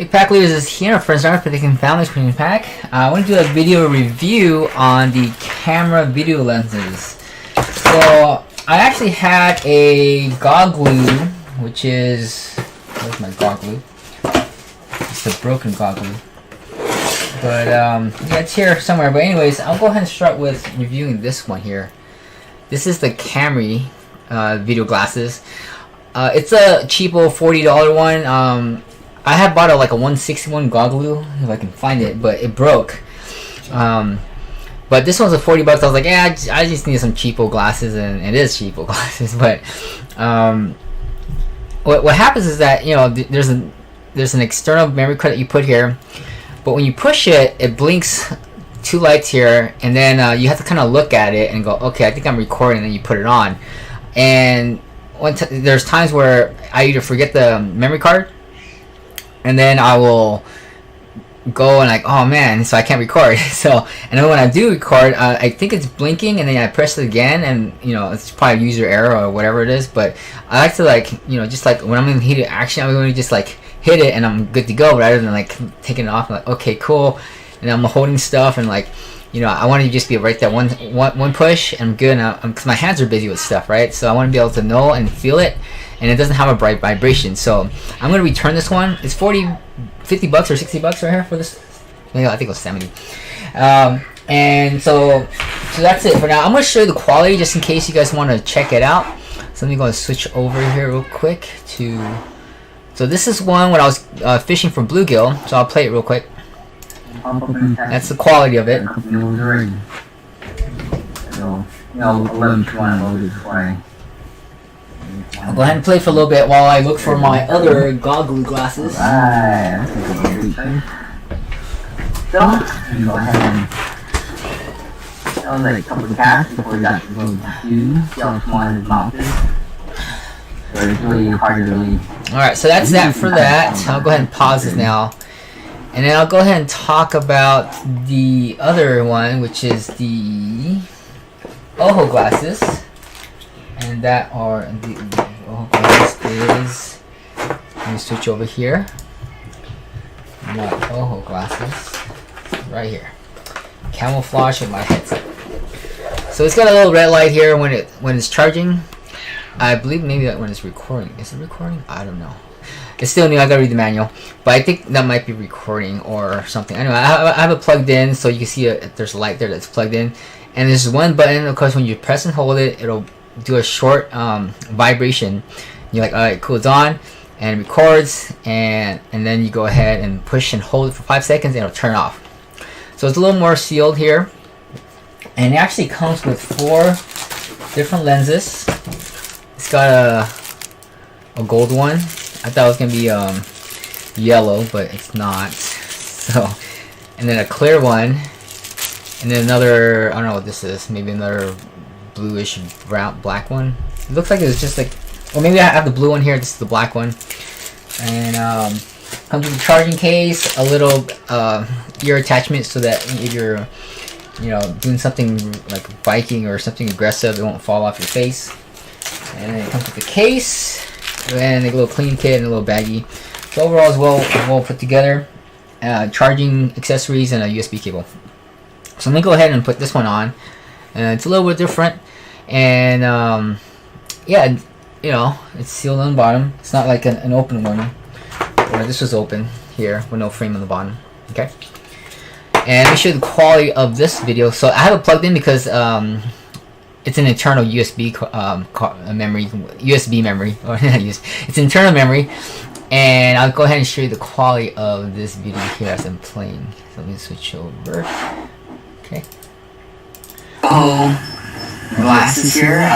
Hey Pack Leaders, is here for Start Predicting Family Screen Pack. I want to do a video review on the camera video lenses. So I actually had a Goglu, which is, where's my Goglu? It's a broken Goglu. But yeah, it's here somewhere. But anyways, I'll go ahead and start with reviewing this one here. This is the Kamre video glasses. It's a cheapo $40 one. I had bought like a 161 Goglu, if I can find it, but it broke. But this one's a 40 bucks. I was like, yeah, I just need some cheapo glasses, and it is cheapo glasses. But what happens is that, you know, there's an external memory card that you put here, but when you push it, it blinks two lights here, and then you have to kind of look at it and go, okay, I think I'm recording, and then you put it on. And there's times where I either forget the memory card, and then I will go and like, oh man, so I can't record. So, and then when I do record, I think it's blinking, and then I press it again, and you know, it's probably user error or whatever it is. But I like to, like, you know, just like when I'm in heated action, I'm going to just like hit it and I'm good to go, rather than like taking it off and like, okay, cool, and I'm holding stuff and like, you know, I want to just be right there, one push and I'm good, because my hands are busy with stuff, right? So I want to be able to know and feel it, and it doesn't have a bright vibration. So I'm going to return this one. It's 50 bucks or 60 bucks right here for this. I think it was 70. And so that's it for now. I'm going to show you the quality just in case you guys want to check it out. So let me go and switch over here real quick to, so this is one when I was fishing for bluegill, so I'll play it real quick. That's the quality of it. I'll go ahead and play for a little bit while I look for my other Goglu glasses. Right, that's a good thing. So, go ahead and like a couple of casts before you got to go to see how small his mouth is. So it's really hard to really... Alright, so that's that for that. I'll go ahead and pause this now. And then I'll go ahead and talk about the other one, which is the Oho Glasses. And that are the Oho Glasses is, let me switch over here. My Oho Glasses, right here. Camouflage with my headset. So it's got a little red light here when it's charging. I believe maybe that when it's recording. Is it recording? I don't know. It's still new. I gotta read the manual, but I think that might be recording or something. Anyway, I have it plugged in, so you can see there's a light there that's plugged in, and there's one button. Of course, when you press and hold it, it'll do a short vibration. You're like, all right, cool, it's on, and it records, and then you go ahead and push and hold it for 5 seconds, and it'll turn off. So it's a little more sealed here, and it actually comes with 4 different lenses. It's got a gold one. I thought it was gonna be yellow, but it's not. So, and then a clear one, and then another, I don't know what this is, maybe another bluish brown black one. It looks like it's just like, or maybe I have the blue one here. This is the black one, and comes with a charging case, a little ear attachment, so that if you're, you know, doing something like biking or something aggressive, it won't fall off your face. And then it comes with the case, and a little clean kit and a little baggie. So overall, is well put together. Charging accessories and a USB cable. So let me go ahead and put this one on. It's a little bit different, and yeah, you know, it's sealed on the bottom. It's not like an open one. Where this was open here with no frame on the bottom. Okay. And let me show you the quality of this video. So I have it plugged in because it's an internal USB memory, USB memory, or it's internal memory, and I'll go ahead and show you the quality of this video here as I'm playing. So let me switch over. Okay. Oh, glasses here.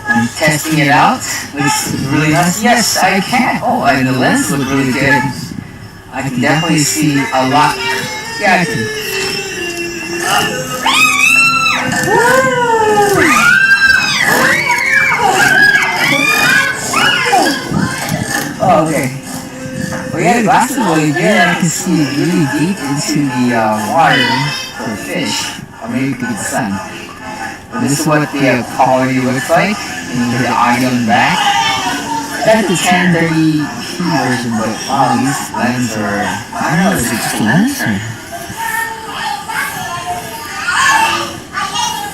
I'm testing it out. Looks really nice. Yes, I can. Oh, and the lens looks really good. I can definitely see a lot. Yeah, I can. Oh, okay. Well, yeah, the glasses are really good. I can see really deep into the water for a fish, or maybe it could be the sun. But this is what the quality looks like. And you get the audio in the back. That's a 1030 clean version, but wow, these lenses are, I don't know, is it just a lens or?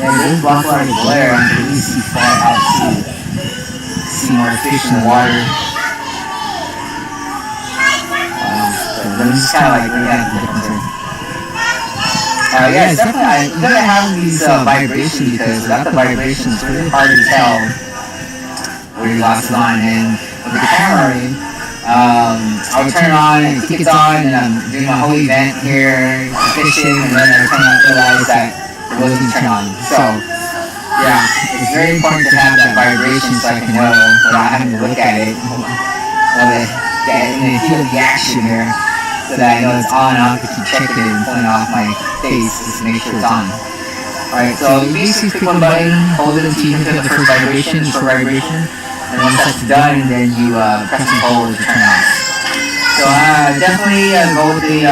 Yeah, it does block a lot of glare. I can really see far out too. See more fish in the water. So let me just kind of like look at the difference here. Yeah, it's definitely, you gotta have these vibrations, because without the vibration, it's really hard to tell where your glasses on. And with the camera, I would turn it on and kick it on, and I'm doing my whole event here, fishing, and then I turn on and realize that it wasn't turned on. So, yeah, it's very important to have that vibration so I can know without having to look at it, or get in the heat of the action here, so that I know it's on and off. I keep checking it and pulling it off my face just to make sure it's on. Alright, so you basically click one button, hold it until you hit the first vibration, the short vibration, and once that's done, then you press and hold to turn it on. So definitely go with the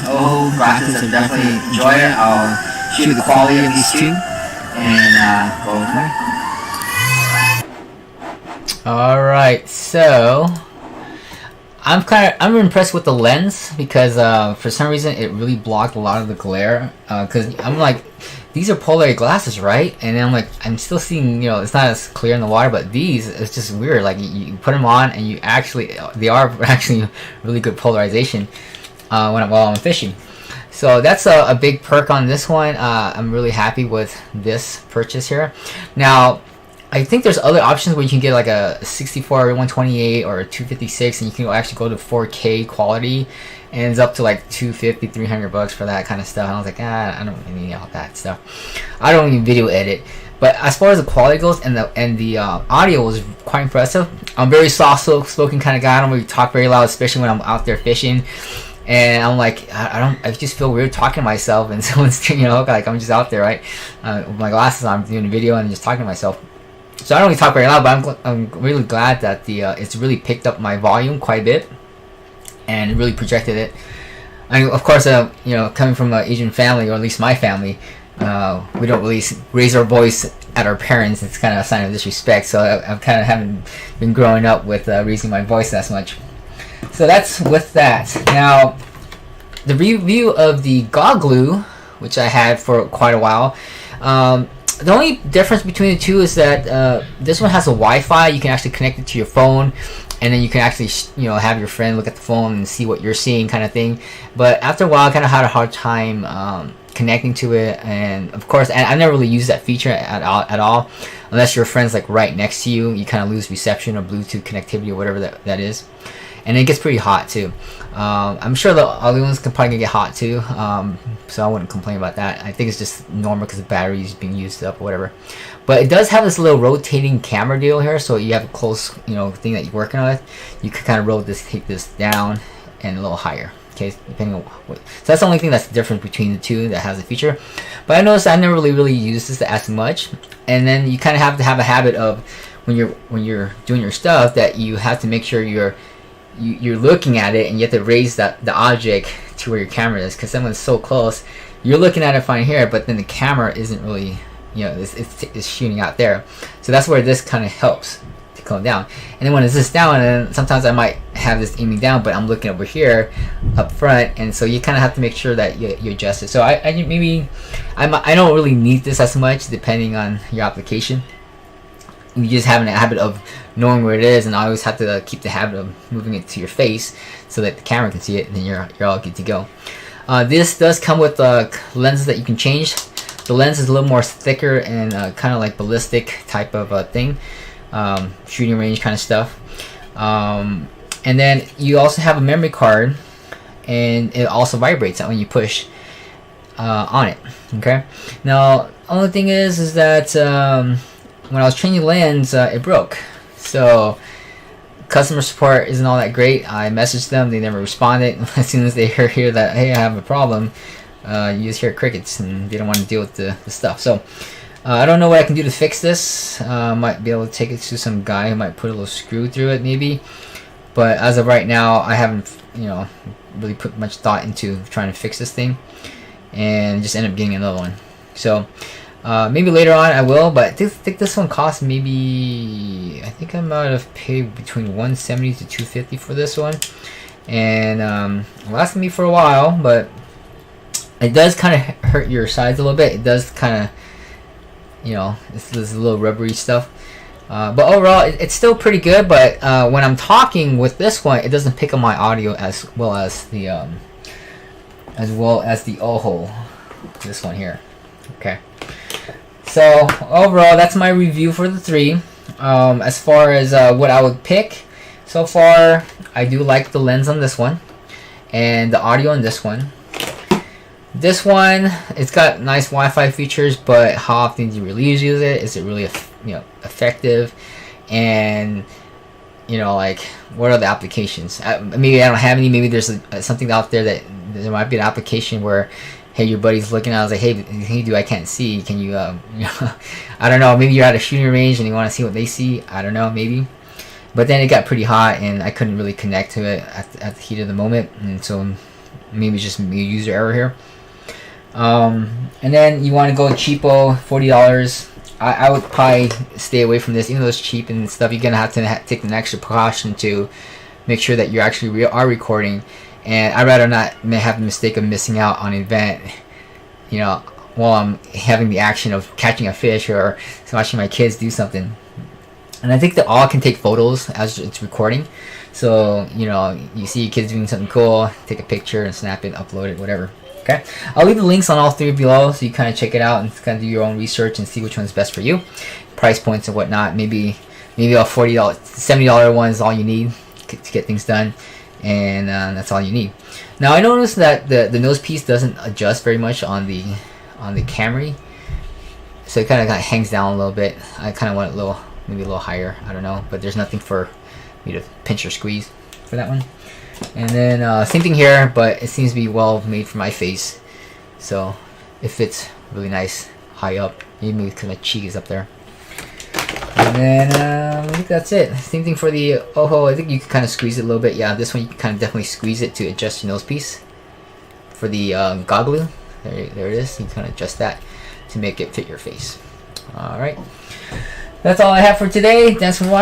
Oho glasses. I definitely enjoy it. I'll show you the quality of these two, and go from there. Alright, so I'm impressed with the lens, because for some reason it really blocked a lot of the glare, because I'm like, these are polar glasses, right? And then I'm like, I'm still seeing, you know, it's not as clear in the water, but these, it's just weird. Like you put them on and they are actually really good polarization while I'm fishing. So that's a big perk on this one. I'm really happy with this purchase here. Now, I think there's other options where you can get like a 64 or 128 or a 256, and you can actually go to 4K quality, and it's up to like 250, 300 bucks for that kind of stuff. And I was like, I don't really need all that stuff. I don't even video edit. But as far as the quality goes, and the audio was quite impressive. I'm a very soft-spoken kind of guy. I don't really talk very loud, especially when I'm out there fishing. And I'm like, I just feel weird talking to myself, and someone's, you know, like I'm just out there, right, with my glasses on, doing a video and just talking to myself. So I don't really talk very loud, but I'm really glad that it's really picked up my volume quite a bit, and it really projected it. I mean, of course, you know, coming from an Asian family, or at least my family, we don't really raise our voice at our parents. It's kind of a sign of disrespect. So I kind of haven't been growing up with raising my voice as much. So that's with that. Now, the review of the Goglu, which I had for quite a while. The only difference between the two is that this one has a Wi-Fi. You can actually connect it to your phone, and then you can actually, you know, have your friend look at the phone and see what you're seeing, kind of thing. But after a while, I kind of had a hard time connecting to it, and of course, and I never really used that feature at all, unless your friend's like right next to you. You kind of lose reception or Bluetooth connectivity or whatever that is. And it gets pretty hot too. I'm sure the other ones can probably get hot too, so I wouldn't complain about that. I think it's just normal because the battery is being used up or whatever. But it does have this little rotating camera deal here, so you have a close, you know, thing that you're working with. You can kind of take this down and a little higher. Okay, depending on what. So that's the only thing that's different between the two that has a feature. But I noticed I never really used this as much. And then you kind of have to have a habit of when you're doing your stuff that you have to make sure you're looking at it, and you have to raise the object to where your camera is, because someone's so close, you're looking at it fine here, but then the camera isn't really, you know, it's shooting out there. So that's where this kind of helps to come down. And then when it's this down, and sometimes I might have this aiming down, but I'm looking over here up front, and so you kind of have to make sure that you adjust it. So I don't really need this as much, depending on your application. You just having a habit of knowing where it is, and I always have to keep the habit of moving it to your face so that the camera can see it, and then you're all good to go. This does come with lenses that you can change. The lens is a little more thicker and kind of like ballistic type of thing, shooting range kind of stuff. And then you also have a memory card, and it also vibrates when you push on it. Okay. Now, only thing is that when I was changing the lens, it broke. So customer support isn't all that great. I messaged them, they never responded. As soon as they hear that, hey, I have a problem, you just hear crickets, and they don't want to deal with the stuff. So I don't know what I can do to fix this. Might be able to take it to some guy who might put a little screw through it maybe. But as of right now, I haven't, you know, really put much thought into trying to fix this thing, and just end up getting another one. So Maybe later on I will, but I think this one costs maybe, I think I might have paid between $170 to $250 for this one, and it lasted me for a while, but it does kind of hurt your sides a little bit. It does kind of, you know, it's a little rubbery stuff, but overall it's still pretty good. But when I'm talking with this one, it doesn't pick up my audio as well as the Oho, this one here. Okay. So overall, that's my review for the three. As far as what I would pick, so far I do like the lens on this one and the audio on this one. This one, it's got nice Wi-Fi features, but how often do you really use it? Is it really effective? And you know, like, what are the applications? Maybe I don't have any. Maybe there's something out there that there might be an application where, hey, your buddy's looking at it, I was like, hey dude, I can't see, can you I don't know, maybe you're at a shooting range and you want to see what they see, I don't know, maybe. But then it got pretty hot and I couldn't really connect to it at the heat of the moment, and so maybe it's just a user error here. And then you want to go cheapo, $40. I would probably stay away from this, even though it's cheap and stuff. You're gonna have to take an extra precaution to make sure that you actually are recording. And I'd rather not have the mistake of missing out on an event, you know, while I'm having the action of catching a fish or watching my kids do something. And I think that all can take photos as it's recording. So, you know, you see your kids doing something cool, take a picture and snap it, upload it, whatever. Okay, I'll leave the links on all three below so you kind of check it out and kind of do your own research and see which one's best for you. Price points and whatnot. Maybe a $40, $70 one is all you need to get things done. And that's all you need. Now I noticed that the nose piece doesn't adjust very much on the Kamre, so it kind of hangs down a little bit. I kind of want it maybe a little higher. I don't know, but there's nothing for me to pinch or squeeze for that one. And then same thing here, but it seems to be well made for my face, so it fits really nice high up. Maybe because my cheek is up there. And then I think that's it. Same thing for the Oho. I think you can kind of squeeze it a little bit. Yeah, this one you can kind of definitely squeeze it to adjust your nose piece. For the Goglu, there it is. You can kind of adjust that to make it fit your face. Alright. That's all I have for today. Thanks for watching.